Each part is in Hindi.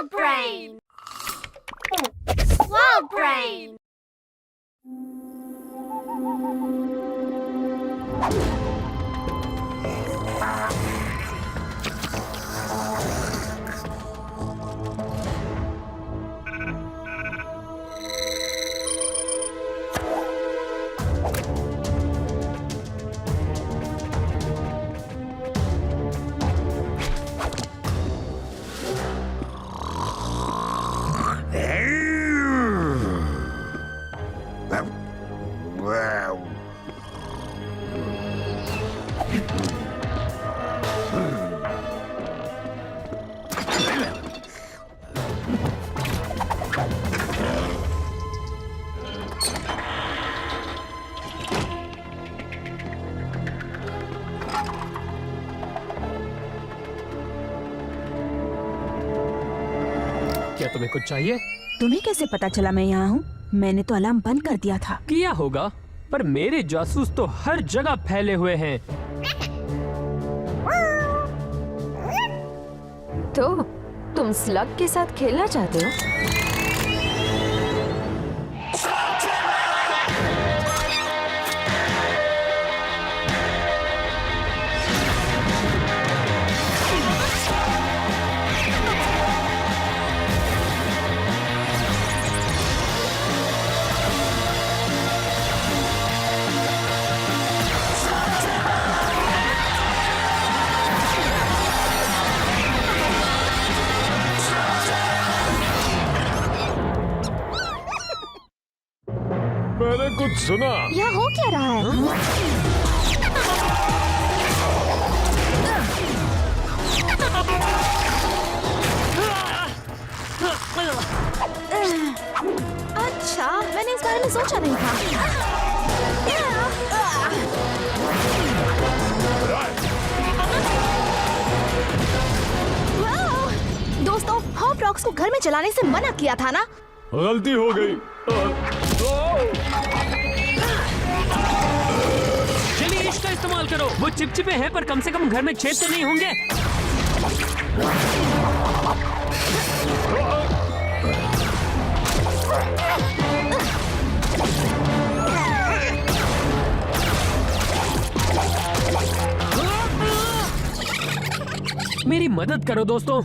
Swirl Brain! Swirl Brain! क्या तुम्हें कुछ चाहिए? तुम्हें कैसे पता चला मैं यहाँ हूँ? मैंने तो अलार्म बंद कर दिया था। किया होगा, पर मेरे जासूस तो हर जगह फैले हुए हैं। तो तुम स्लग के साथ खेलना चाहते हो? मैंने कुछ सुना। यहाँ हो क्या रहा है? अच्छा, मैंने इस बारे में सोचा नहीं था। दोस्तों, हॉट रॉक्स को घर में चलाने से मना किया था ना? गलती हो गई। चलिए इसका इस्तेमाल करो। वो चिपचिपे हैं पर कम से कम घर में छेद तो नहीं होंगे। मेरी मदद करो दोस्तों।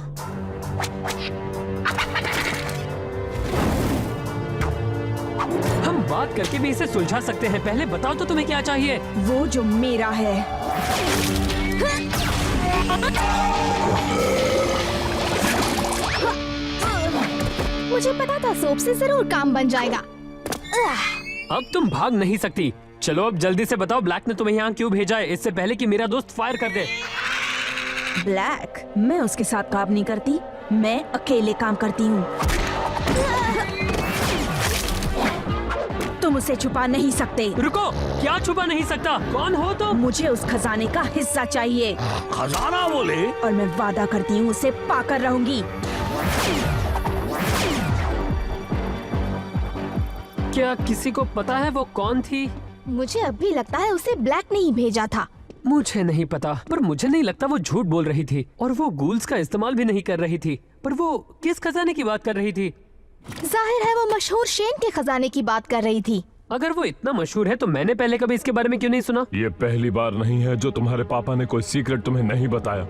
हम बात करके भी इसे सुलझा सकते हैं। पहले बताओ तो तुम्हें क्या चाहिए? वो जो मेरा है। मुझे पता था सोप से जरूर काम बन जाएगा। अब तुम भाग नहीं सकती। चलो अब जल्दी से बताओ, ब्लैक ने तुम्हें यहाँ क्यों भेजा है, इससे पहले कि मेरा दोस्त फायर कर दे। ब्लैक? मैं उसके साथ काम नहीं करती, मैं अकेले काम करती हूँ। तुम उसे छुपा नहीं सकते। रुको, क्या छुपा नहीं सकता? कौन हो तुम? मुझे उस खजाने का हिस्सा चाहिए। खजाना बोले? और मैं वादा करती हूँ उसे पाकर रहूंगी। क्या किसी को पता है वो कौन थी? मुझे अब भी लगता है उसे ब्लैक ने ही भेजा था। मुझे नहीं पता, पर मुझे नहीं लगता वो झूठ बोल रही थी। और वो गूल्स का इस्तेमाल भी नहीं कर रही थी। पर वो किस खजाने की बात कर रही थी? जाहिर है वो मशहूर शेन के खजाने की बात कर रही थी। अगर वो इतना मशहूर है तो मैंने पहले कभी इसके बारे में क्यों नहीं सुना? ये पहली बार नहीं है जो तुम्हारे पापा ने कोई सीक्रेट तुम्हें नहीं बताया।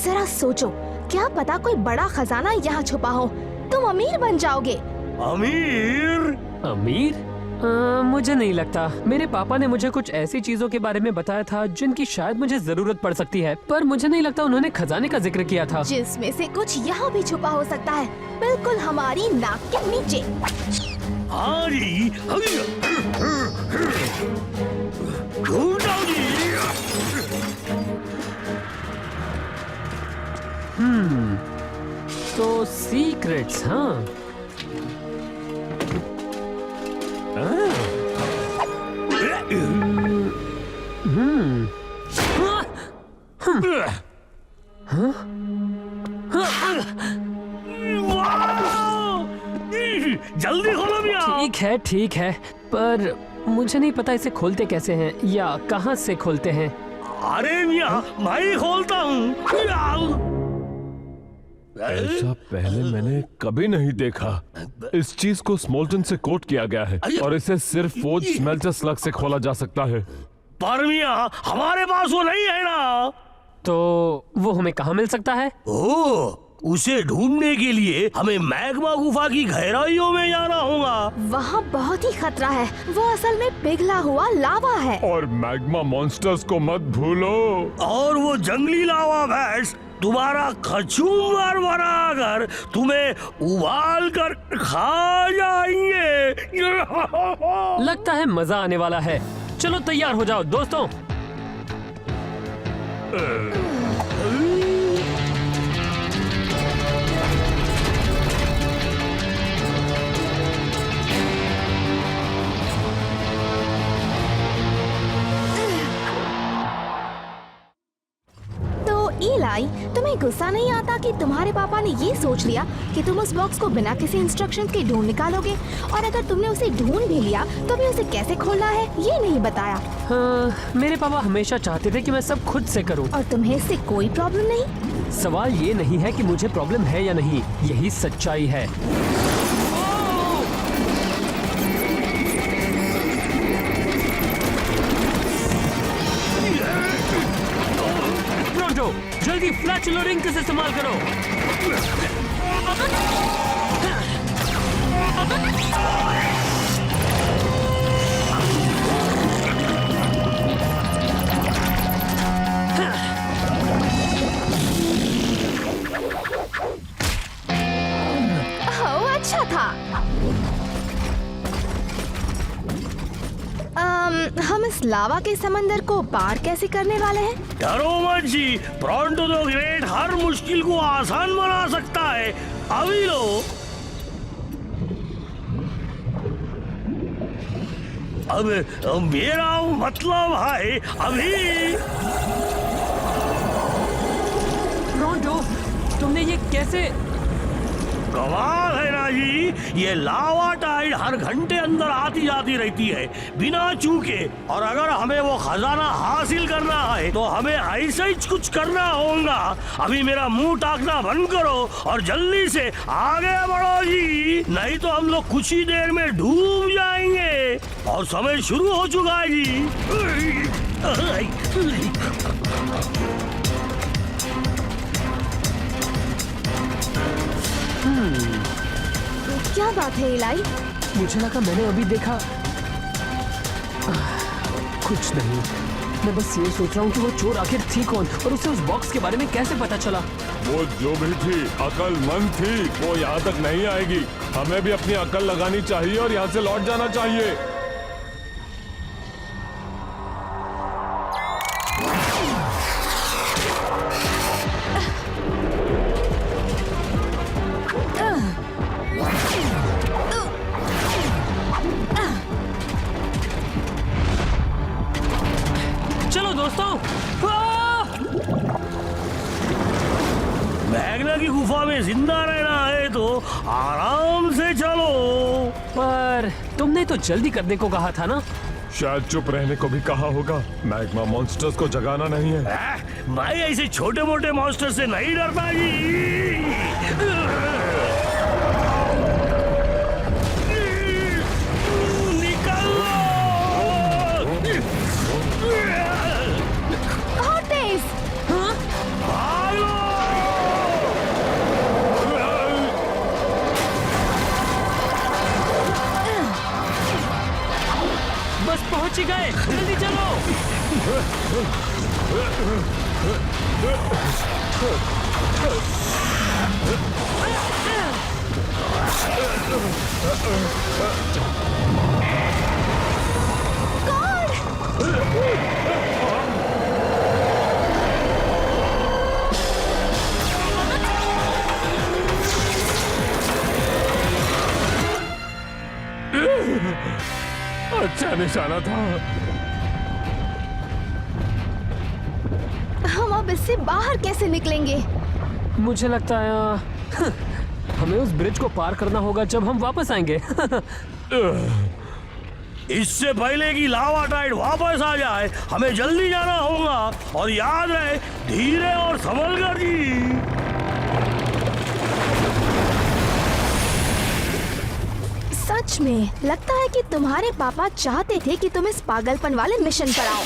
जरा सोचो, क्या पता कोई बड़ा खजाना यहाँ छुपा हो। तुम अमीर बन जाओगे। अमीर? अमीर? मुझे नहीं लगता। मेरे पापा ने मुझे कुछ ऐसी चीजों के बारे में बताया था जिनकी शायद मुझे जरूरत पड़ सकती है, पर मुझे नहीं लगता उन्होंने खजाने का जिक्र किया था। जिसमें से कुछ यहाँ भी छुपा हो सकता है, बिल्कुल हमारी नाक के नीचे। तो सीक्रेट्स, हाँ। जल्दी खोलो भैया। ठीक है, पर मुझे नहीं पता इसे खोलते कैसे हैं या कहाँ से खोलते हैं। अरे भैया, मैं ही खोलता हूँ। ऐसा पहले मैंने कभी नहीं देखा। इस चीज को स्मोल्टन से कोट किया गया है और इसे सिर्फ फोर्ज स्मेल्टर स्लग से खोला जा सकता है। पर मियां, हमारे पास वो नहीं है ना। तो वो हमें कहाँ मिल सकता है? ओह, उसे ढूंढने के लिए हमें मैग्मा गुफा की गहराइयों में जाना होगा। वहाँ बहुत ही खतरा है, वो असल में पिघला हुआ लावा है। और मैग्मा मॉन्स्टर्स को मत भूलो। और वो जंगली लावा भैंस तुम्हारा कचूमर बनाकर तुम्हें उबाल कर खा जाएंगे। लगता है मजा आने वाला है। चलो तैयार हो जाओ दोस्तों। इलाई, तुम्हें गुस्सा नहीं आता कि तुम्हारे पापा ने ये सोच लिया कि तुम उस बॉक्स को बिना किसी इंस्ट्रक्शंस के ढूंढ निकालोगे, और अगर तुमने उसे ढूंढ भी लिया तो भी उसे कैसे खोलना है ये नहीं बताया। हाँ, मेरे पापा हमेशा चाहते थे कि मैं सब खुद से करूं। और तुम्हें इससे कोई प्रॉब्लम नहीं? सवाल ये नहीं है कि मुझे प्रॉब्लम है या नहीं, यही सच्चाई है। जल्दी फ्लैचुलरिंग का इस्तेमाल करो। अच्छा था। हम इस लावा के समंदर को पार कैसे करने वाले हैं? डरो मत जी, प्रोंटो द ग्रेट हर मुश्किल को आसान बना सकता है। अभी लो। अब मेरा मतलब है अभी। प्रोंटो, तुमने ये कैसे? कमाल है ना जी, ये लावा टाइड हर घंटे अंदर आती जाती रहती है बिना चूके। और अगर हमें वो खजाना हासिल करना है तो हमें ऐसा ही कुछ करना होगा। अभी मेरा मुंह ताकना बंद करो और जल्दी से आगे बढ़ो जी, नहीं तो हम लोग कुछ ही देर में डूब जाएंगे। और समय शुरू हो चुका है जी। क्या बात है इलाई? मुझे लगा मैंने अभी देखा। कुछ नहीं, मैं बस ये सोच रहा हूँ कि वो चोर आखिर थी कौन और उसे उस बॉक्स के बारे में कैसे पता चला। वो जो भी थी अकलमंद थी, वो यहाँ तक नहीं आएगी। हमें भी अपनी अकल लगानी चाहिए और यहाँ से लौट जाना चाहिए। मैग्ना की गुफा में जिंदा रहना है तो आराम से चलो। पर तुमने तो जल्दी करने को कहा था ना? शायद चुप रहने को भी कहा होगा। मैग्मा मॉन्स्टर्स को जगाना नहीं है। मैं ऐसे छोटे मोटे मॉन्स्टर से नहीं डरता जी। पहुंच ही गए, जल्दी चलो। अच्छा निशाना था। हम अब इससे बाहर कैसे निकलेंगे? मुझे लगता है हमें उस ब्रिज को पार करना होगा जब हम वापस आएंगे। इससे पहले कि लावा टाइड वापस आ जाए हमें जल्दी जाना होगा। और याद रहे, धीरे और संभल कर जी। तुम्हें? लगता है कि तुम्हारे पापा चाहते थे कि तुम इस पागलपन वाले मिशन पर आओ।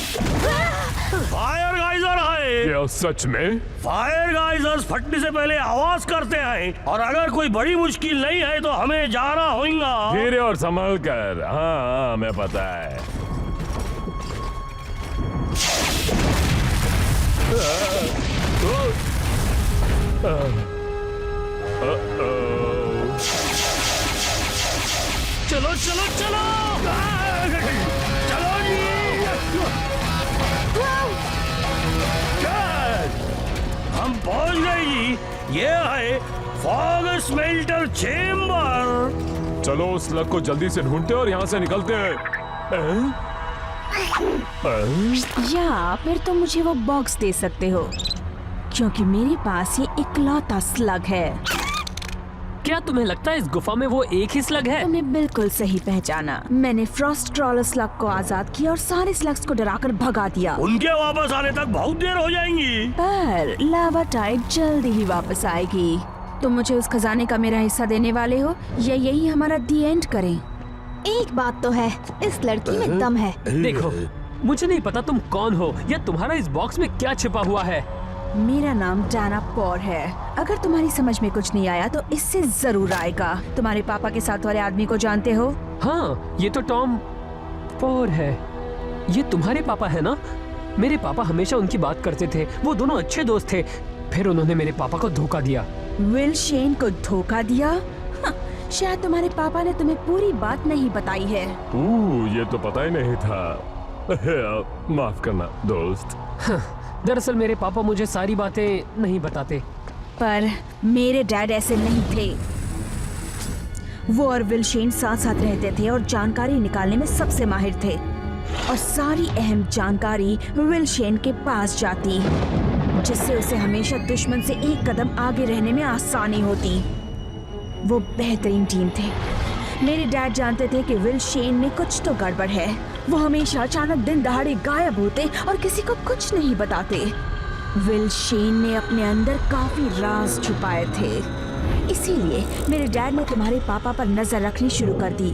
फायर गाइजर है। क्या सच में? फायर गाइजर्स फटने से पहले आवाज करते हैं और अगर कोई बड़ी मुश्किल नहीं है तो हमें जाना होगा। धीरे और संभल कर। हाँ, हमें पता है। चलो चलो चलो चलो जी। हम पहुंच गए जी। ये है फॉग स्मेल्टर चेम्बर। चलो उस स्लग को जल्दी से ढूंढते और यहाँ से निकलते हैं। या फिर तुम मुझे वो बॉक्स दे सकते हो, क्योंकि मेरे पास ये इकलौता स्लग है। क्या तुम्हें लगता है इस गुफा में वो एक ही स्लग है? तुमने बिल्कुल सही पहचाना। मैंने फ्रॉस्ट क्रॉलर स्लग को आजाद किया और सारे स्लग्स को डराकर भगा दिया। उनके वापस आने तक बहुत देर हो जाएंगी। पर लावा टाइड जल्दी ही वापस आएगी। तुम मुझे उस खजाने का मेरा हिस्सा देने वाले हो या यही हमारा दी एंड करें? एक बात तो है, इस लड़की में दम है। देखो, मुझे नहीं पता तुम कौन हो या तुम्हारा इस बॉक्स में क्या छिपा हुआ है। मेरा नाम डाना पॉर है। अगर तुम्हारी समझ में कुछ नहीं आया तो इससे जरूर आएगा। तुम्हारे पापा के साथ वाले आदमी को जानते हो? हाँ, ये तो टॉम पॉर है। ये तुम्हारे पापा है ना? मेरे पापा हमेशा उनकी बात करते थे। वो दोनों अच्छे दोस्त थे। फिर उन्होंने मेरे पापा को धोखा दिया। विल शेन को धोखा दिया? हाँ, शायद तुम्हारे पापा ने तुम्हें पूरी बात नहीं बताई है। ये तो पता ही नहीं था। माफ करना दोस्त। दरअसल मेरे पापा मुझे सारी बातें नहीं बताते। पर मेरे डैड ऐसे नहीं थे। वो और विल शेन साथ साथ रहते थे और जानकारी निकालने में सबसे माहिर थे। और सारी अहम जानकारी विल शेन के पास जाती, जिससे उसे हमेशा दुश्मन से एक कदम आगे रहने में आसानी होती। वो बेहतरीन टीम थे। मेरे डैड जानते थे कि विल शेन में कुछ तो गड़बड़ है। वो हमेशा अचानक दिन दहाड़े गायब होते और किसी को कुछ नहीं बताते। विल शेन ने अपने अंदर काफी राज छुपाए थे। इसीलिए मेरे डैड ने तुम्हारे पापा पर नजर रखनी शुरू कर दी।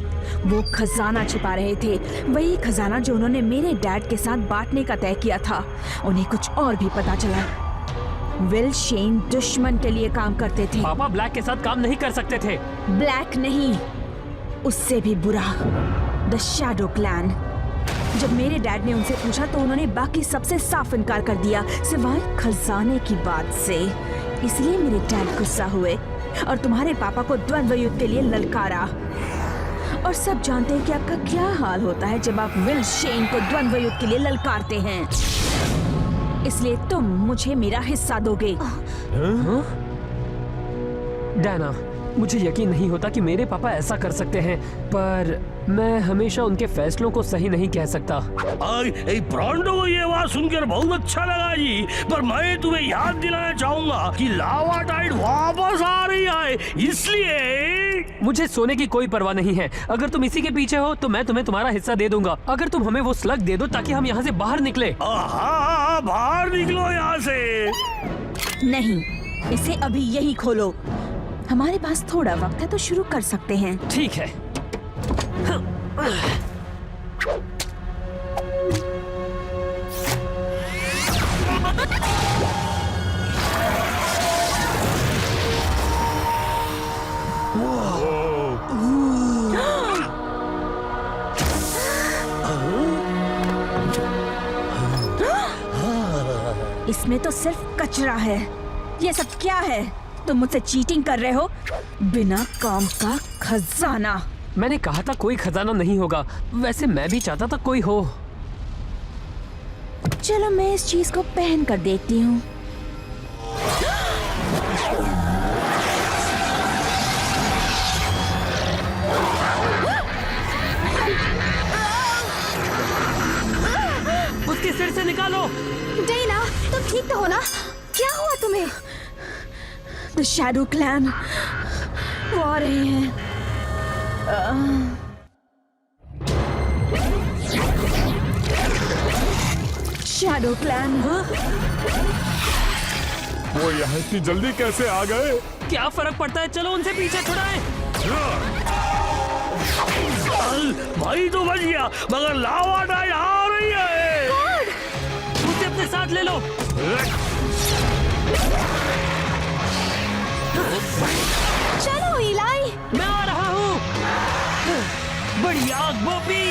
वो खजाना छुपा रहे थे, वही खजाना जो उन्होंने मेरे डैड के साथ बांटने का तय किया था। उन्हें कुछ और भी पता चला। विल शेन दुश्मन के लिए काम करते थे। पापा ब्लैक के साथ काम नहीं कर सकते थे। ब्लैक नहीं, उससे भी बुरा, द शैडो क्लैन। जब मेरे डैड ने उनसे पूछा तो उन्होंने बाकी सबसे साफ इनकार कर दिया, सिवाय खजाने की बात से। इसलिए मेरे डैड गुस्सा हुए और तुम्हारे पापा को द्वंद्व युद्ध के लिए ललकारा। और सब जानते हैं कि आपका क्या हाल होता है जब आप विल शेन को द्वंद्व युद्ध के लिए ललकारते हैं। इसलिए तुम मुझे मेरा हिस्सा दोगे। डायना, मुझे यकीन नहीं होता कि मेरे पापा ऐसा कर सकते हैं, पर मैं हमेशा उनके फैसलों को सही नहीं कह सकता। ब्रांडो को ये बात सुनकर बहुत अच्छा लगा जी, पर मैं तुम्हें याद दिलाना चाहूंगा कि लावा टाइड वापस आ रही है, इसलिए मुझे सोने की कोई परवाह नहीं है। अगर तुम इसी के पीछे हो तो मैं तुम्हें तुम्हारा हिस्सा दे दूंगा। अगर तुम हमें वो स्लग दे दो ताकि हम यहाँ से बाहर निकले। हाँ, बाहर निकलो यहाँ से। नहीं, इसे अभी यही खोलो। हमारे पास थोड़ा वक्त है तो शुरू कर सकते हैं। ठीक है। इसमें तो सिर्फ कचरा है। ये सब क्या है? तुम मुझसे चीटिंग कर रहे हो? बिना काम का खजाना। मैंने कहा था कोई खजाना नहीं होगा। वैसे मैं भी चाहता था कोई हो। चलो मैं इस चीज को पहन कर देखती हूँ। उसके सिर से निकालो। डेना, तुम ठीक तो हो ना? क्या हुआ तुम्हें? द शैडो क्लैन वो आ रहे हैं। Shadow clan. वो यहाँ इतनी जल्दी कैसे आ गए? क्या फर्क पड़ता है, चलो उनसे पीछे छुड़ाएं। भाई तो बच गया, मगर लावा टाइड आ रही है। उसे अपने साथ ले लो। चलो इलाई। मैं आ रहा हूँ। बड़ी आग बोपी।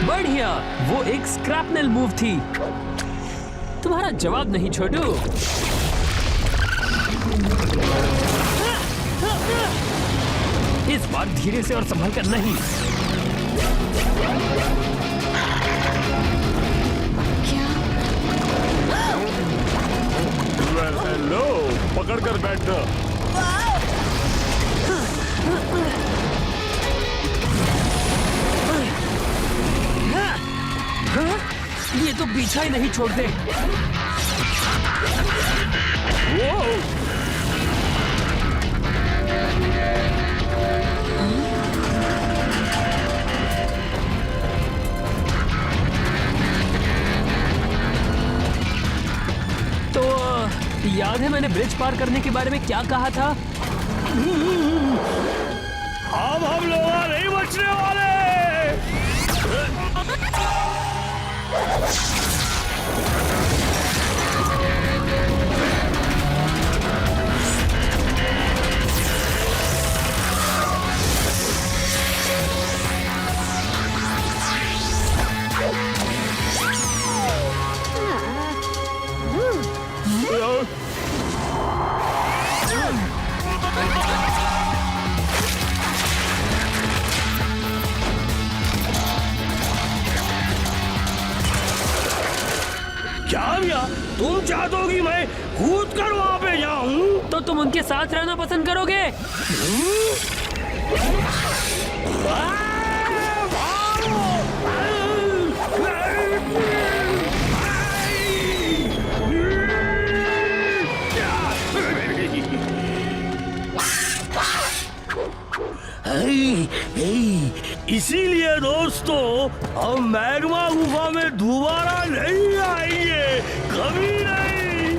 बढ़िया, वो एक स्क्रैपनेल मूव थी। तुम्हारा जवाब नहीं छोटू। इस बार धीरे से और संभल कर नहीं। हेलो, पकड़ कर बैठना। ये तो पीछा ही नहीं छोड़ते। तो याद है मैंने ब्रिज पार करने के बारे में क्या कहा था? अब हम लोग नहीं बचने वाले। क्या भैया, तुम चाहते हो कि मैं कूद कर वहां पे जाऊं? तो तुम उनके साथ रहना पसंद करोगे? इसीलिए दोस्तों, हम मैग्मा गुफा में दोबारा नहीं आएंगे, कभी नहीं।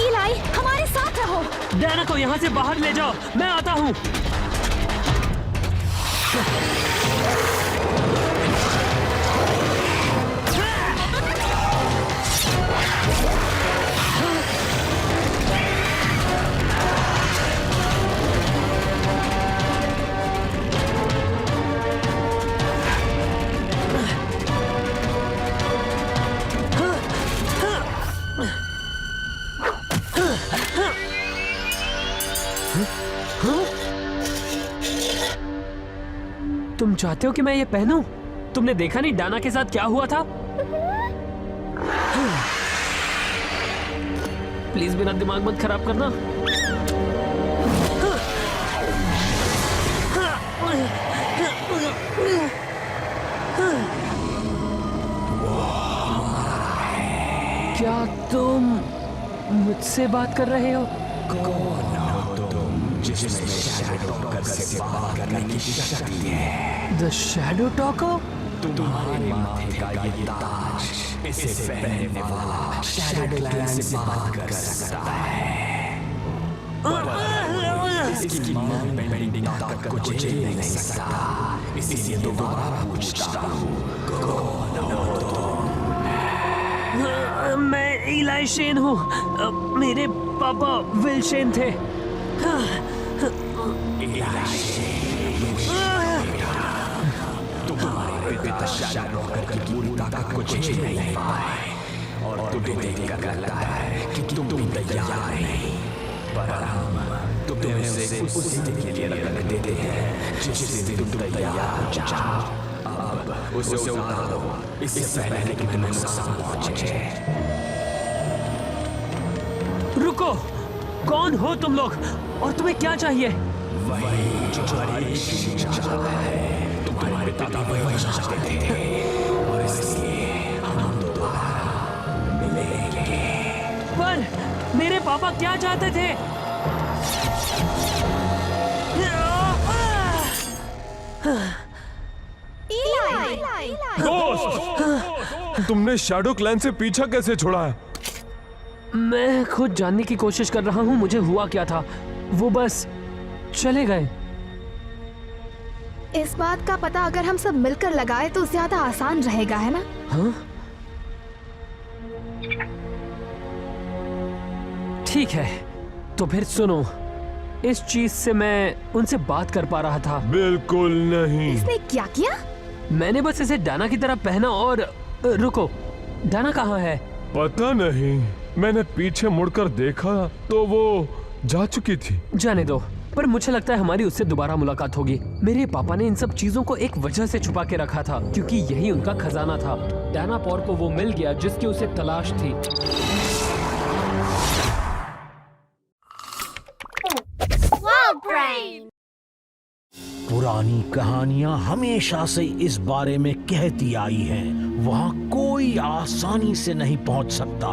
इलाई, हमारे साथ रहो। डैना को यहाँ से बाहर ले जाओ, मैं आता हूँ। तुम चाहते हो कि मैं ये पहनूं? तुमने देखा नहीं डाना के साथ क्या हुआ था? प्लीज मेरा दिमाग मत खराब करना। क्या तुम मुझसे बात कर रहे हो? The shadow talker? तुम्हारे माथे का ये ताज, इसे पहनने वाला शैडो क्लैन से बात कर सकता है, पर इसकी माइंड बेंडिंग ताकत को झेल नहीं सकता। इसलिए दोबारा पूछता हूँ, कौन हो तुम? मैं इलाई शेन हूँ। मेरे पापा विल शेन थे। तुम्हारे पिता शैडो टॉकर की पूरी ताकत को झेल नहीं पाए, और तुम्हें देखकर लगता है कि तुम तैयार नहीं, पर हम तुम्हें उस दिन के लिए रख देते हैं जिस दिन तुम तैयार हो जाओ। अब उसे उतार दो इससे पहले कि तुम्हें नुकसान पहुंचे। रुको, कौन हो तुम लोग और तुम्हें क्या चाहिए? वही जो परीक्षित चाहता है, तुम्हारे पिता वही चाहते थे और इसलिए हम दोबारा मिलेंगे। पर मेरे पापा क्या चाहते थे? दोस्त, तुमने शैडो क्लैन से पीछा कैसे छुड़ा है? मैं खुद जानने की कोशिश कर रहा हूँ मुझे हुआ क्या था। वो बस चले गए। इस बात का पता अगर हम सब मिलकर लगाए तो ज्यादा आसान रहेगा, है ना? हाँ? ठीक है, तो फिर सुनो, इस चीज से मैं उनसे बात कर पा रहा था। बिल्कुल नहीं। इसने क्या किया? मैंने बस इसे डाना की तरह पहना और रुको, डाना कहाँ है? पता नहीं, मैंने पीछे मुड़कर देखा तो वो जा चुकी थी। जाने दो, पर मुझे लगता है हमारी उससे दोबारा मुलाकात होगी। मेरे पापा ने इन सब चीजों को एक वजह से छुपा के रखा था, क्योंकि यही उनका खजाना था। डाना पॉर को वो मिल गया जिसकी उसे तलाश थी। पुरानी कहानियां हमेशा से इस बारे में कहती आई हैं, वहां कोई आसानी से नहीं पहुंच सकता।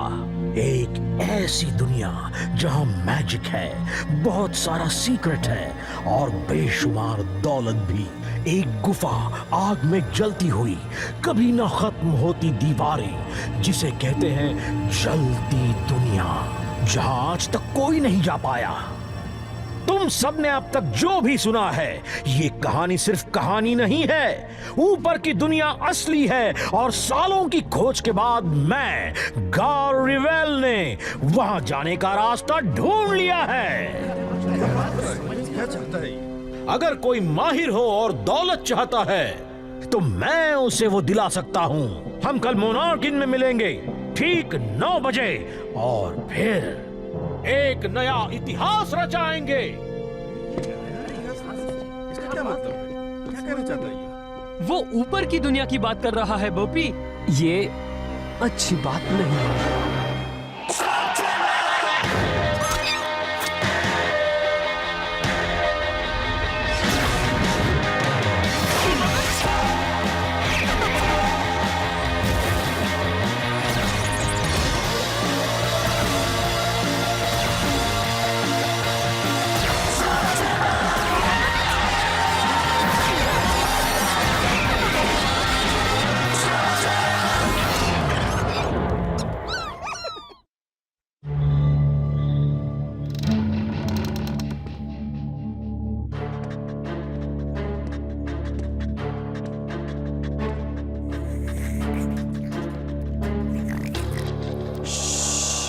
एक ऐसी दुनिया जहां मैजिक है, बहुत सारा सीक्रेट है और बेशुमार दौलत भी। एक गुफा आग में जलती हुई, कभी ना खत्म होती दीवारें, जिसे कहते हैं जलती दुनिया, जहां आज तक कोई नहीं जा पाया। तुम सबने अब तक जो भी सुना है, ये कहानी सिर्फ कहानी नहीं है। ऊपर की दुनिया असली है और सालों की खोज के बाद मैं गार रिवेल ने वहां जाने का रास्ता ढूंढ लिया है। अगर कोई माहिर हो और दौलत चाहता है तो मैं उसे वो दिला सकता हूं। हम कल मोनार्क इन में मिलेंगे ठीक 9 बजे और फिर एक नया इतिहास रचाएंगे। इसका क्या मतलब है? क्या कहना चाहता है ये? वो ऊपर की दुनिया की बात कर रहा है बोपी। ये अच्छी बात नहीं है।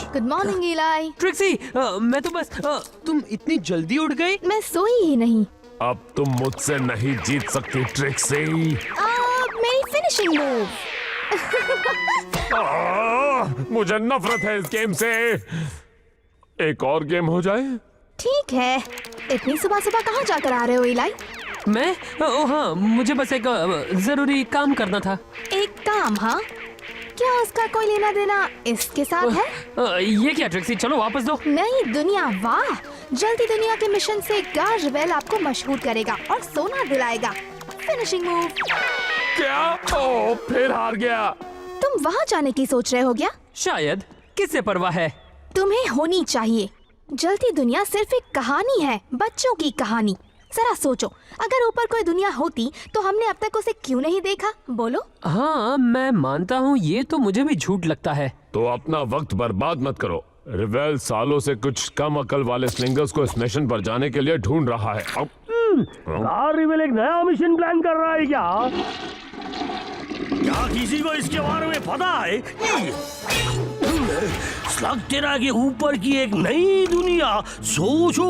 गुड मॉर्निंग इलाई। ट्रिक्सी, मैं तो बस तुम इतनी जल्दी उठ गई। मैं सोई ही नहीं। अब तुम मुझसे नहीं जीत सकती ट्रिक्सी। मेरी फिनिशिंग मूव। मुझे नफरत है इस गेम से। एक और गेम हो जाए? ठीक है, इतनी सुबह सुबह कहाँ जाकर आ रहे हो इलाई? मैं हाँ, मुझे बस एक जरूरी काम करना था। एक काम? हाँ, क्या उसका कोई लेना देना इसके साथ है? ये क्या ट्रिक्सी, चलो वापस दो। नई दुनिया, वाह! जल्दी दुनिया के मिशन से गार रिवेल आपको मशहूर करेगा और सोना दिलाएगा। Finishing move. क्या? ओ, फिर हार गया। तुम वहाँ जाने की सोच रहे हो क्या? शायद, किससे परवाह है? तुम्हें होनी चाहिए। जलती दुनिया सिर्फ एक कहानी है, बच्चों की कहानी। जरा सोचो, अगर ऊपर कोई दुनिया होती तो हमने अब तक उसे क्यों नहीं देखा? बोलो। हाँ, मैं मानता हूँ, ये तो मुझे भी झूठ लगता है। तो अपना वक्त बर्बाद मत करो। रिवेल सालों से कुछ कम अकल वाले स्लिंगर्स को इस मिशन पर जाने के लिए ढूंढ रहा है। गार रिवेल एक नया मिशन प्लान कर रहा है क्या? क्या किसी को इसके बारे में पता है? स्लग तेरा के ऊपर की एक नई दुनिया सोचो।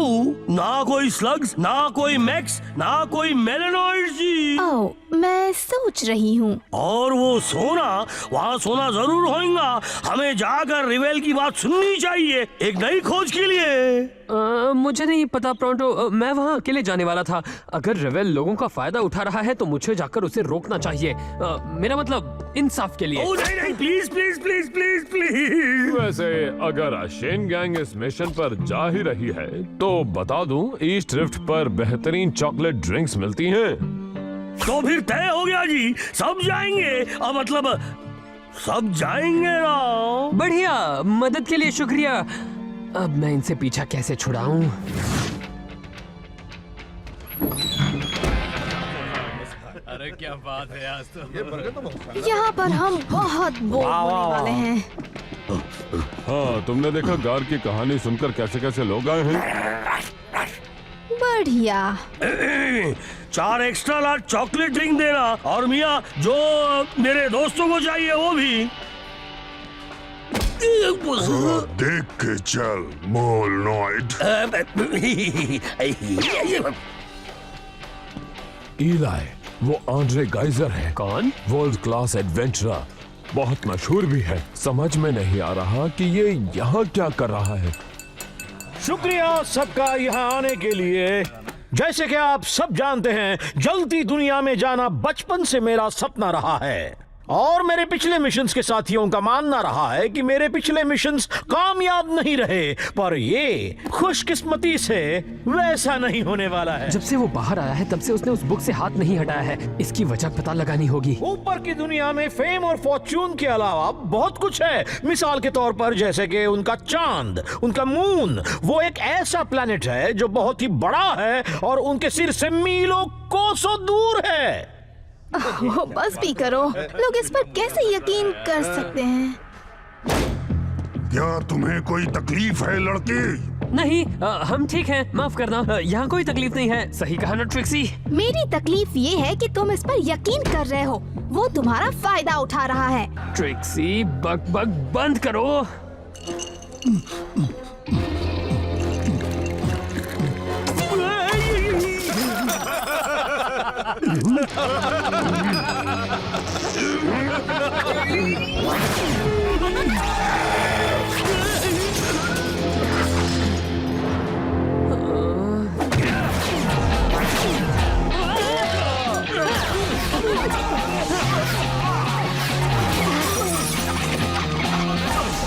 ना कोई स्लग्स, ना कोई मैक्स, ना कोई मेलेनॉइड जी। ओह, मैं सोच रही हूँ। और वो सोना, वहाँ सोना जरूर होगा। हमें जाकर रिवेल की बात सुननी चाहिए एक नई खोज के लिए। मुझे नहीं पता प्रोंटो, मैं वहाँ अकेले जाने वाला था। अगर रेवेल लोगों का फायदा उठा रहा है तो मुझे जाकर उसे रोकना चाहिए। मेरा मतलब इंसाफ के लिए। ओ नहीं नहीं, please please please please please. वैसे अगर शेन गैंग इस मिशन पर जा ही रही है तो बता दूं, ईस्ट रिफ्ट पर बेहतरीन चॉकलेट ड्रिंक्स मिलती हैं। तो फिर तय हो गया जी, सब जाएंगे। मतलब सब जाएंगे ना। बढ़िया, मदद के लिए शुक्रिया। अब मैं इनसे पीछा कैसे छुड़ाऊं? अरे क्या बात है, आज तो ये बर्गर तो बहुत यहाँ पर हम बहुत बोर होने वाले हैं। हाँ, तुमने देखा गार की कहानी सुनकर कैसे कैसे लोग आए हैं। बढ़िया। 4 एक्स्ट्रा लार्ज चॉकलेट ड्रिंक देना, और मियाँ जो मेरे दोस्तों को चाहिए वो भी। देख के चल मोलनॉइड। इलाई, वो आंद्रे गाइजर है। कौन? वर्ल्ड क्लास एडवेंचरर, बहुत मशहूर भी है। समझ में नहीं आ रहा कि ये यहाँ क्या कर रहा है। शुक्रिया सबका यहाँ आने के लिए। जैसे कि आप सब जानते हैं, जलती दुनिया में जाना बचपन से मेरा सपना रहा है, और मेरे पिछले मिशंस के साथियों का मानना रहा है कि मेरे पिछले मिशंस कामयाब नहीं रहे, पर ये खुशकिस्मती से वैसा नहीं होने वाला है। जब से वो बाहर आया है तब से उसने उस बुक से हाथ नहीं हटाया है। इसकी वजह पता लगानी होगी। ऊपर की दुनिया में फेम और फॉर्च्यून के अलावा बहुत कुछ है। मिसाल के तौर पर जैसे कि उनका चांद, उनका मून, वो एक ऐसा प्लेनेट है जो बहुत ही बड़ा है और उनके सिर से मीलों कोसों दूर है। ओह, बस भी करो। लोग इस पर कैसे यकीन कर सकते हैं? क्या तुम्हें कोई तकलीफ है लड़की? नहीं, हम ठीक हैं, माफ करना। यहाँ कोई तकलीफ नहीं है। सही कहा ना ट्रिक्सी? मेरी तकलीफ ये है कि तुम इस पर यकीन कर रहे हो। वो तुम्हारा फायदा उठा रहा है। ट्रिक्सी, बक बक बंद करो।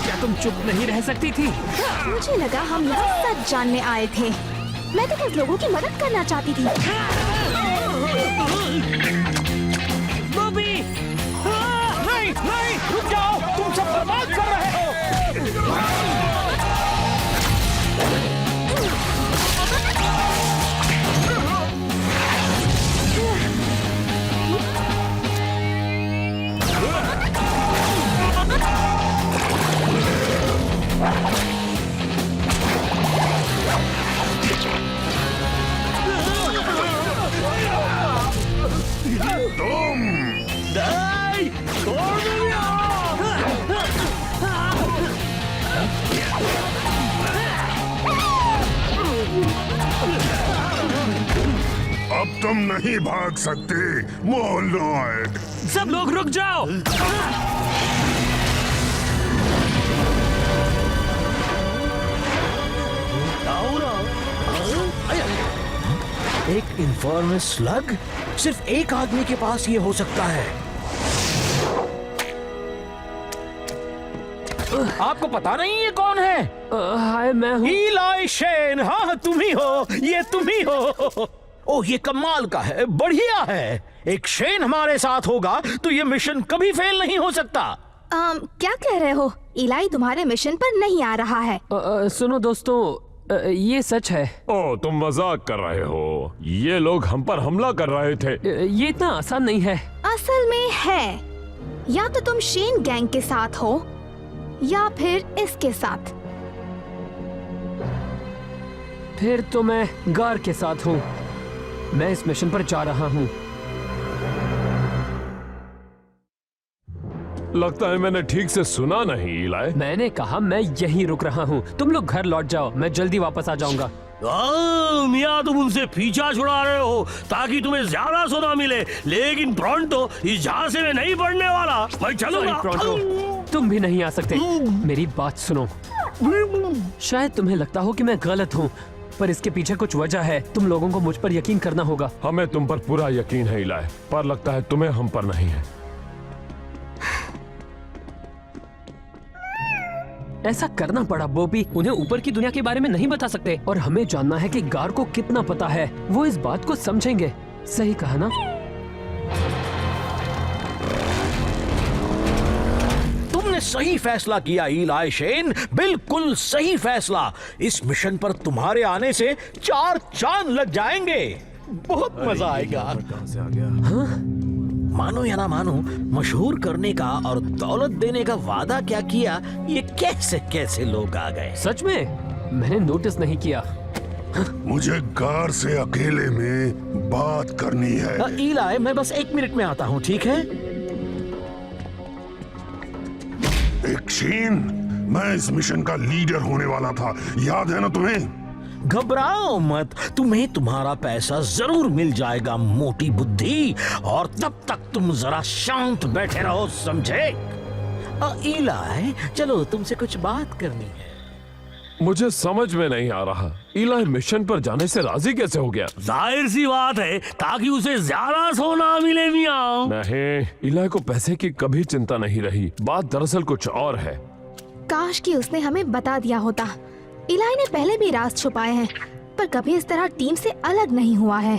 क्या तुम चुप नहीं रह सकती थी? मुझे लगा हम यहाँ सच जानने आए थे। मैं तो कुछ लोगों की मदद करना चाहती थी। बॉबी! नहीं नहीं, रुक जाओ, तुम सब बर्बाद कर रहे हो। अब तुम नहीं भाग सकते मोलनॉइड। सब लोग रुक जाओ। एक इन्फॉर्मस स्लग? सिर्फ एक आदमी के पास ये हो सकता है। आपको पता नहीं ये कौन है? हाय, मैं हूँ। इलाई शेन। हाँ, तुम ही हो, ये तुम ही हो। ओह, ये कमाल का है, बढ़िया है। एक शेन हमारे साथ होगा तो ये मिशन कभी फेल नहीं हो सकता। क्या कह रहे हो? इलाई तुम्हारे मिशन पर नहीं आ रहा है। सुनो दोस्तों, ये सच है। ओ, तुम मजाक कर रहे हो। ये लोग हम पर हमला कर रहे थे। ये इतना आसान नहीं है। असल में है। या तो तुम शेन गैंग के साथ हो या फिर इसके साथ। फिर तो मैं गार के साथ हूँ। मैं इस मिशन पर जा रहा हूँ। लगता है मैंने ठीक से सुना नहीं इलाई। मैंने कहा मैं यहीं रुक रहा हूँ, तुम लोग घर लौट जाओ, मैं जल्दी वापस आ जाऊंगा। मियाँ तुम उनसे पीछा छुड़ा रहे हो ताकि तुम्हें ज्यादा सोना मिले, लेकिन प्रोंटो इस झांसे में नहीं पड़ने वाला। मैं चलूंगा। प्रोंटो, तुम भी नहीं आ सकते। मेरी बात सुनो, शायद तुम्हें लगता हो कि मैं गलत हूँ, पर इसके पीछे कुछ वजह है। तुम लोगों को मुझ पर यकीन करना होगा। हमें तुम पर पूरा यकीन है इलाई, पर लगता है तुम्हें हम पर नहीं है। ऐसा करना पड़ा बॉबी, उन्हें ऊपर की दुनिया के बारे में नहीं बता सकते और हमें जानना है कि गार को कितना पता है। वो इस बात को समझेंगे। सही कहा ना? तुमने सही फैसला किया इलाई शेन, बिल्कुल सही फैसला। इस मिशन पर तुम्हारे आने से 4 चांद लग जाएंगे। बहुत मजा आएगा। कहां से आ गया? मानो या ना मानो, मशहूर करने का और दौलत देने का वादा क्या किया, ये कैसे कैसे लोग आ गए। सच में मैंने नोटिस नहीं किया। मुझे गार से अकेले में बात करनी है। इलाई, मैं बस 1 मिनट में आता हूँ, ठीक है? एक शेन, मैं इस मिशन का लीडर होने वाला था, याद है ना तुम्हें? घबराओ मत, तुम्हें तुम्हारा पैसा जरूर मिल जाएगा मोटी बुद्धि, और तब तक तुम जरा शांत बैठे रहो, समझे? इलाई, चलो तुमसे कुछ बात करनी है। मुझे समझ में नहीं आ रहा, इलाई मिशन पर जाने से राजी कैसे हो गया? जाहिर सी बात है, ताकि उसे ज्यादा सोना मिले मियाँ। नहीं, इलाई को पैसे की कभी चिंता नहीं रही। बात दरअसल कुछ और है। काश कि उसने हमें बता दिया होता। इलाई ने पहले भी राज छुपाए हैं, पर कभी इस तरह टीम से अलग नहीं हुआ है।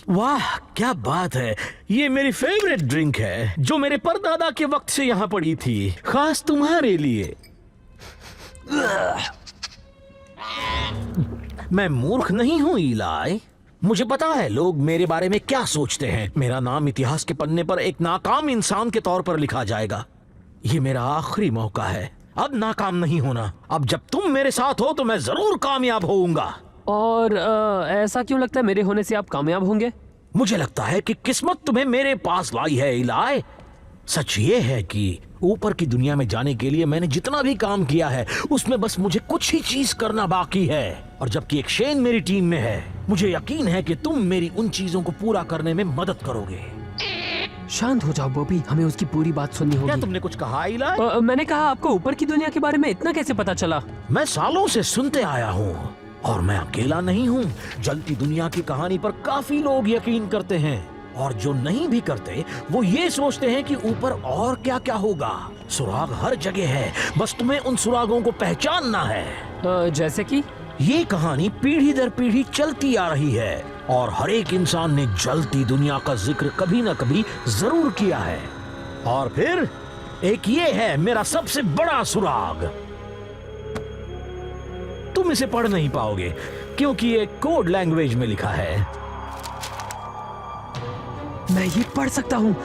वाह, क्या बात है। ये मेरी फेवरेट ड्रिंक है, जो मेरे परदादा के वक्त से यहाँ पड़ी थी, खास तुम्हारे लिए। मैं मूर्ख नहीं हूँ इलाई, मुझे पता है लोग मेरे बारे में क्या सोचते हैं। मेरा नाम इतिहास के पन्ने पर एक नाकाम इंसान के तौर पर लिखा जाएगा। ये मेरा आखिरी मौका है, अब नाकाम नहीं होना। अब जब तुम मेरे साथ हो तो मैं जरूर कामयाब होऊंगा। और ऐसा क्यों लगता है मेरे होने से आप कामयाब होंगे? मुझे लगता है कि किस्मत तुम्हें मेरे पास लाई है इलाई। सच ये है कि ऊपर की दुनिया में जाने के लिए मैंने जितना भी काम किया है, उसमें बस मुझे कुछ ही चीज करना बाकी है। और जबकि एक शेन मेरी टीम में है, मुझे यकीन है कि तुम मेरी उन चीजों को पूरा करने में मदद करोगे। शांत हो जाओ बॉबी, हमें उसकी पूरी बात सुननी होगी। क्या तुमने कुछ कहा इलाई? मैंने कहा आपको ऊपर की दुनिया के बारे में इतना कैसे पता चला? मैं सालों से सुनते आया हूँ, और मैं अकेला नहीं हूँ। जलती दुनिया की कहानी पर काफी लोग यकीन करते हैं, और जो नहीं भी करते वो ये सोचते हैं कि ऊपर और क्या क्या होगा। सुराग हर जगह है, बस तुम्हें उन सुरागों को पहचानना है। जैसे कि ये कहानी पीढ़ी दर पीढ़ी चलती आ रही है, और हर एक इंसान ने जलती दुनिया का जिक्र कभी न कभी जरूर किया है। और फिर एक ये है मेरा सबसे बड़ा सुराग। तुम इसे पढ़ नहीं पाओगे क्योंकि ये कोड लैंग्वेज में लिखा है। मैं ये पढ़ सकता हूँ।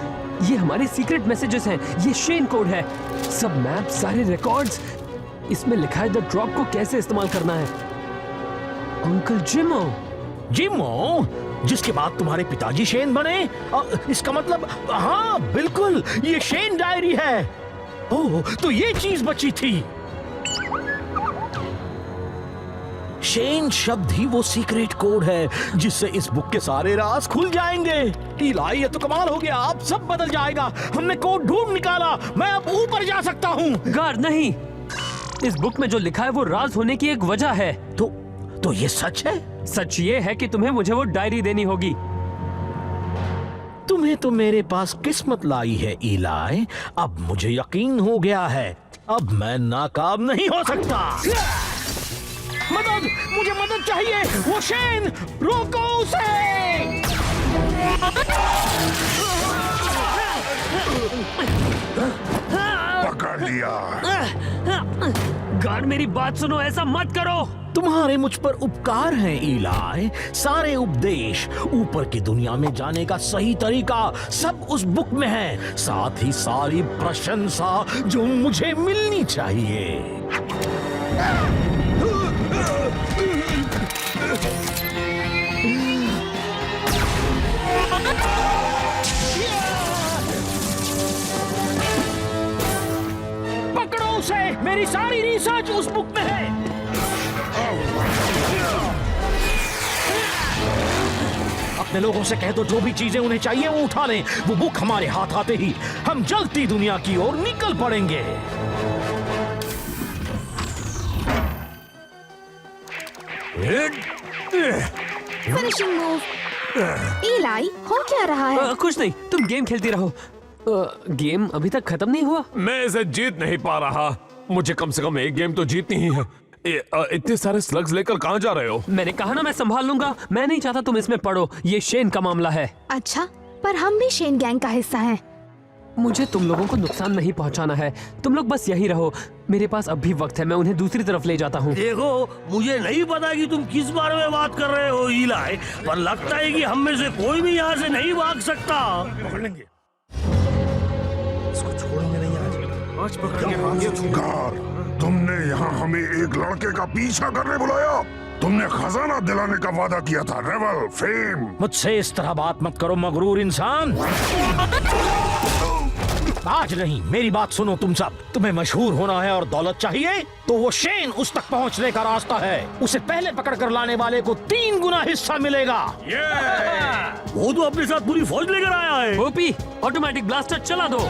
ये हमारे सीक्रेट मैसेजेस हैं। ये शेन कोड है। सब मैप, सारे रिकॉर्ड्स। इसमें लिखा है द ड्रॉप को कैसे इस्तेमाल करना है। अंकल जिमो। जिमो, जिसके बाद तुम्हारे पिताजी शेन बने? इसका मतलब, हाँ बिल्कुल, ये शेन डायरी है। ओह, तो ये चीज बची थी। शेन शब्द ही वो सीक्रेट कोड है जिससे इस बुक के सारे राज खुल जाएंगे। इलाई, ये तो कमाल हो गया, अब सब बदल जाएगा। हमने कोड ढूंढ निकाला, मैं अब ऊपर जा सकता हूँ। गार्ड नहीं, इस बुक में जो लिखा है वो राज होने की एक वजह है। तो ये सच है? सच ये है कि तुम्हें मुझे वो डायरी देनी होगी। तुम्हें तो मेरे पास किस्मत लाई है इलाई। अब मुझे यकीन हो गया है, अब मैं नाकाम नहीं हो सकता। मदद, मुझे मदद चाहिए। वो शेन, रोको उसे। पकड़ लिया। गार्ड, मेरी बात सुनो, ऐसा मत करो। तुम्हारे मुझ पर उपकार हैं इलाई। सारे उपदेश, ऊपर की दुनिया में जाने का सही तरीका, सब उस बुक में है। साथ ही सारी प्रशंसा जो मुझे मिलनी चाहिए। यही सच उस बुक में है। अपने लोगों से कह दो जो भी चीजें उन्हें चाहिए वो उठा लें। वो बुक हमारे हाथ आते ही हम जलती दुनिया की ओर निकल पड़ेंगे। Finishing move. इलाई, हो क्या रहा है? कुछ नहीं, तुम गेम खेलती रहो। गेम अभी तक खत्म नहीं हुआ। मैं इसे जीत नहीं पा रहा। मुझे कम से कम एक गेम तो जीतनी ही है। इतने सारे स्लग्स लेकर कहाँ जा रहे हो? मैंने कहा ना मैं संभाल लूंगा। मैं नहीं चाहता तुम इसमें पड़ो। ये शेन का मामला है। अच्छा, पर हम भी शेन गैंग का हिस्सा हैं। मुझे तुम लोगों को नुकसान नहीं पहुंचाना है। तुम लोग बस यही रहो। मेरे पास अब भी वक्त है। मैं उन्हें दूसरी तरफ ले जाता हूँ। देखो, मुझे नहीं पता कि तुम किस बारे में बात कर रहे हो इलाई, पर लगता है कि हम में से कोई भी यहाँ से नहीं भाग सकता। पकड़ लेंगे इसको, छोड़ेंगे नहीं आज पकड़ के मांगे। कार, तुमने यहाँ हमें एक लड़के का पीछा करने बुलाया। तुमने खजाना दिलाने का वादा किया था, रेवल फेम। मुझसे इस तरह बात मत करो मगरूर इंसान। आज नहीं, मेरी बात सुनो तुम सब। तुम्हें मशहूर होना है और दौलत चाहिए तो वो शेन उस तक पहुंचने का रास्ता है। उसे पहले पकड़ कर लाने वाले को 3 गुना हिस्सा मिलेगा। वो तो अपने साथ पूरी फौज लेकर आया है। ओपी, ऑटोमेटिक ब्लास्टर चला दो।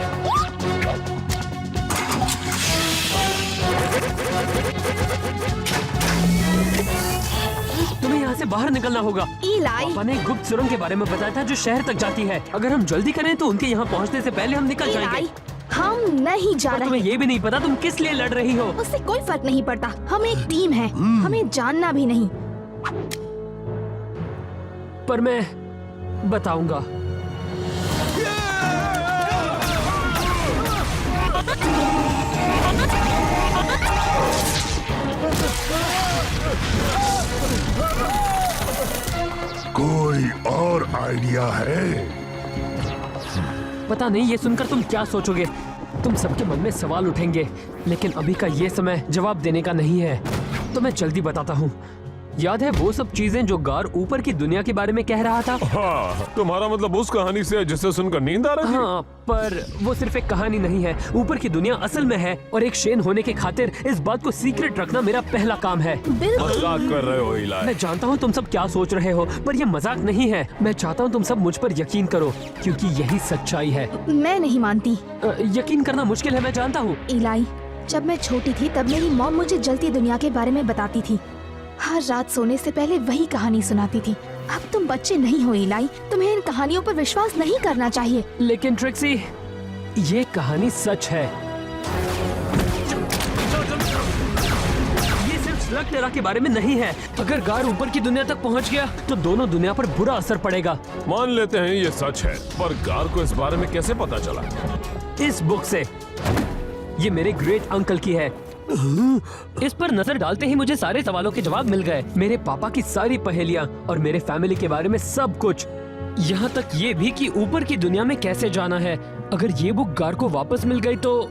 तुम्हें यहाँ से बाहर निकलना होगा। इलाई, पापा ने गुप्त सुरंग के बारे में बताया था जो शहर तक जाती है। अगर हम जल्दी करें तो उनके यहाँ पहुँचने से पहले हम निकल जाएंगे। इलाई, हम नहीं जा और रहे। तुम्हें ये भी नहीं पता तुम किस लिए लड़ रही हो। उससे कोई फर्क नहीं पड़ता। हम एक टीम है, हमें जानना भी नहीं। पर मैं बताऊंगा। कोई और आइडिया है? पता नहीं ये सुनकर तुम क्या सोचोगे। तुम सबके मन में सवाल उठेंगे, लेकिन अभी का ये समय जवाब देने का नहीं है। तो मैं जल्दी बताता हूँ। याद है वो सब चीजें जो गार ऊपर की दुनिया के बारे में कह रहा था? हाँ, तुम्हारा मतलब उस कहानी से है जिसे सुनकर नींद आ रही थी? हाँ, पर वो सिर्फ एक कहानी नहीं है। ऊपर की दुनिया असल में है और एक शेन होने के खातिर इस बात को सीक्रेट रखना मेरा पहला काम है। बिल्कुल। मजाक कर रहे हो इलाई? मैं जानता हूँ तुम सब क्या सोच रहे हो, पर ये मजाक नहीं है। मैं चाहता हूँ तुम सब मुझ पर यकीन करो, क्योंकि यही सच्चाई है। मैं नहीं मानती। यकीन करना मुश्किल है, मैं जानता हूँ। इलाई, जब मैं छोटी थी तब मेरी मॉम मुझे जलती दुनिया के बारे में बताती थी। हर रात सोने से पहले वही कहानी सुनाती थी। अब तुम बच्चे नहीं हो इलाई, तुम्हें इन कहानियों पर विश्वास नहीं करना चाहिए। लेकिन ट्रिक्सी, ये कहानी सच है। ये सिर्फ स्लग टेरा के बारे में नहीं है। अगर गार ऊपर की दुनिया तक पहुंच गया तो दोनों दुनिया पर बुरा असर पड़ेगा। मान लेते हैं ये सच है, पर गार को इस बारे में कैसे पता चला? इस बुक से। ये मेरे ग्रेट अंकल की है। इस पर नजर डालते ही मुझे सारे सवालों के जवाब मिल गए। मेरे पापा की सारी पहेलियां और मेरे फैमिली के बारे में सब कुछ। यहाँ तक ये भी कि ऊपर की दुनिया में कैसे जाना है। अगर ये बुक गार को वापस मिल गई तो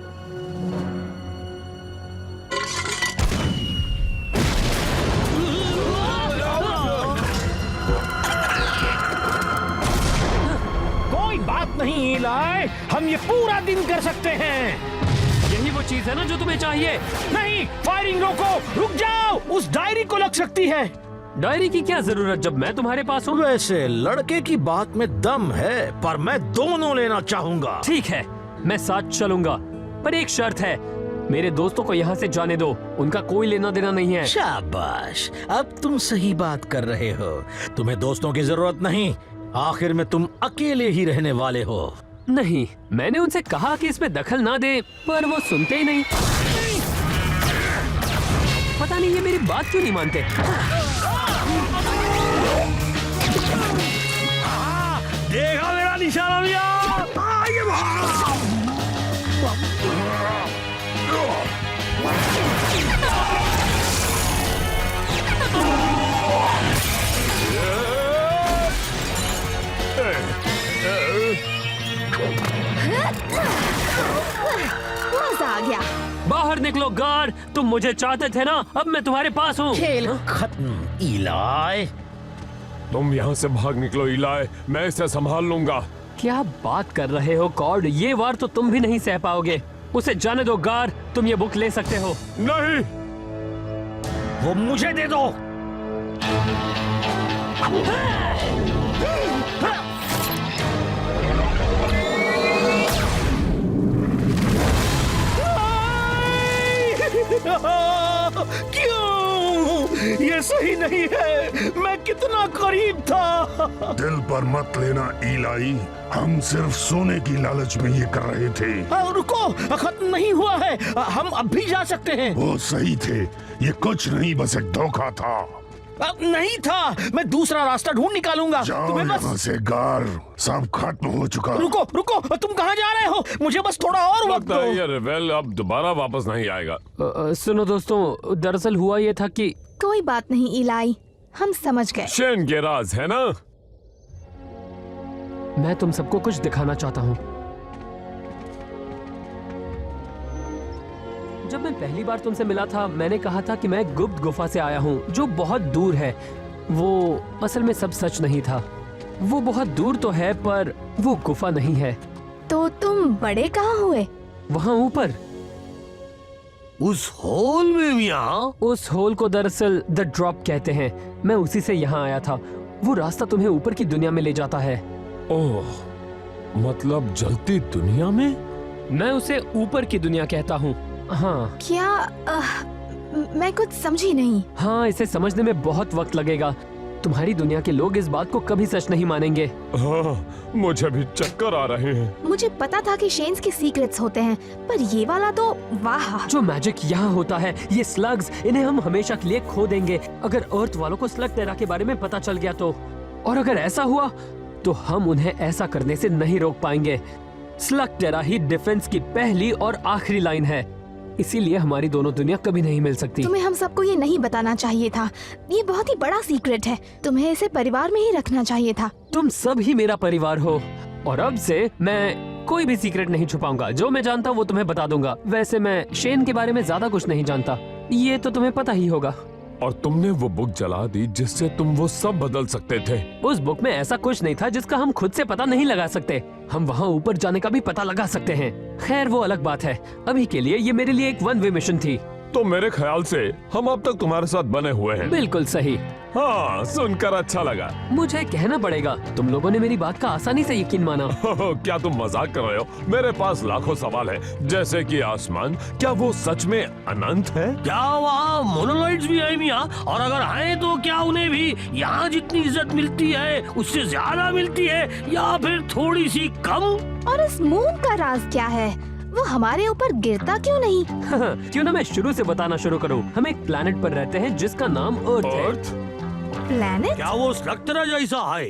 कोई बात नहीं इलाई, हम ये पूरा दिन कर सकते हैं। यही वो चीज है ना जो तुम्हें चाहिए। नहीं, फायरिंग रोको, रुक जाओ। उस डायरी को लग सकती है। डायरी की क्या जरूरत जब मैं तुम्हारे पास हूँ? वैसे लड़के की बात में दम है, पर मैं दोनों लेना चाहूंगा। ठीक है, मैं साथ चलूंगा, पर एक शर्त है। मेरे दोस्तों को यहाँ से जाने दो। उनका कोई लेना देना नहीं है। शाबाश, अब तुम सही बात कर रहे हो। तुम्हें दोस्तों की जरूरत नहीं। आखिर में तुम अकेले ही रहने वाले हो। नहीं, मैंने उनसे कहा कि इसमें दखल ना दे, पर वो सुनते ही नहीं। पता नहीं ये मेरी बात क्यों नहीं मानते। देखा मेरा निशाना भैया? मजा आ गया। बाहर निकलो गार, तुम मुझे चाहते थे ना, अब मैं तुम्हारे पास हूँ। खेल खत्म इलाई। तुम यहाँ से भाग निकलो इलाई, मैं इसे संभाल लूंगा। क्या बात कर रहे हो कॉर्ड? ये वार तो तुम भी नहीं सह पाओगे। उसे जाने दो गार, तुम ये बुक ले सकते हो। नहीं, वो मुझे दे दो। क्यों? ये सही नहीं है। मैं कितना करीब था। दिल पर मत लेना इलाई, हम सिर्फ सोने की लालच में ये कर रहे थे। रुको, खत्म नहीं हुआ है, हम अब भी जा सकते हैं। वो सही थे, ये कुछ नहीं बस एक धोखा था। नहीं था, मैं दूसरा रास्ता ढूंढ निकालूंगा। जाओ तुम्हें यहाँ बस से गार, सब खत्म हो चुका। रुको रुको, तुम कहाँ जा रहे हो? मुझे बस थोड़ा और वक्त लगता है दो। ये रेवेल अब दोबारा वापस नहीं आएगा। सुनो दोस्तों, दरअसल हुआ ये था कि कोई बात नहीं इलाई, हम समझ गए। शेन के राज है ना? मैं तुम सबको कुछ दिखाना चाहता हूँ। जब मैं पहली बार तुमसे मिला था, मैंने कहा था कि मैं गुप्त गुफा से आया हूँ जो बहुत दूर है। वो असल में सब सच नहीं था। वो बहुत दूर तो है पर वो गुफा नहीं है। तो तुम बड़े कहाँ हुए? वहाँ ऊपर उस होल में मियाँ? उस होल को दरअसल द ड्रॉप कहते हैं। मैं उसी से यहाँ आया था। वो रास्ता तुम्हें ऊपर की दुनिया में ले जाता है। ओह, मतलब जलती दुनिया में? मैं उसे ऊपर की दुनिया कहता हूँ। हाँ क्या मैं कुछ समझी नहीं। हाँ, इसे समझने में बहुत वक्त लगेगा। तुम्हारी दुनिया के लोग इस बात को कभी सच नहीं मानेंगे। हाँ, मुझे भी चक्कर आ रहे हैं। मुझे पता था कि शेन्स के सीक्रेट्स होते हैं, पर ये वाला तो वाह। जो मैजिक यहाँ होता है, ये स्लग्स, इन्हें हम हमेशा के लिए खो देंगे अगर अर्थ वालों को स्लग टेरा के बारे में पता चल गया तो। और अगर ऐसा हुआ तो हम उन्हें ऐसा करने से नहीं रोक पाएंगे। स्लग टेरा ही डिफेंस की पहली और आखिरी लाइन है, इसीलिए हमारी दोनों दुनिया कभी नहीं मिल सकती। तुम्हें हम सबको ये नहीं बताना चाहिए था। ये बहुत ही बड़ा सीक्रेट है, तुम्हें इसे परिवार में ही रखना चाहिए था। तुम सब ही मेरा परिवार हो और अब से मैं कोई भी सीक्रेट नहीं छुपाऊंगा। जो मैं जानता हूँ वो तुम्हें बता दूंगा। वैसे मैं शेन के बारे में ज्यादा कुछ नहीं जानता, ये तो तुम्हें पता ही होगा। और तुमने वो बुक जला दी जिससे तुम वो सब बदल सकते थे। उस बुक में ऐसा कुछ नहीं था जिसका हम खुद से पता नहीं लगा सकते। हम वहाँ ऊपर जाने का भी पता लगा सकते हैं। खैर वो अलग बात है। अभी के लिए ये मेरे लिए एक वन वे मिशन थी। तो मेरे ख्याल से हम अब तक तुम्हारे साथ बने हुए हैं। बिल्कुल सही। हाँ, सुनकर अच्छा लगा। मुझे कहना पड़ेगा, तुम लोगों ने मेरी बात का आसानी से यकीन माना। क्या तुम मजाक कर रहे हो? मेरे पास लाखों सवाल है, जैसे कि आसमान, क्या वो सच में अनंत है? क्या वहाँ मोनोलॉइड्स भी है मियाँ? और अगर हैं तो क्या उन्हें भी यहाँ जितनी इज्जत मिलती है उससे ज्यादा मिलती है, या फिर थोड़ी सी कम? और इस मून का राज क्या है? वो हमारे ऊपर गिरता क्यों नहीं? क्यों ना मैं शुरू से बताना शुरू करूं। हम एक प्लेनेट पर रहते हैं जिसका नाम अर्थ है। अर्थ? प्लैनेट? क्या वो स्लग टेरा जैसा है?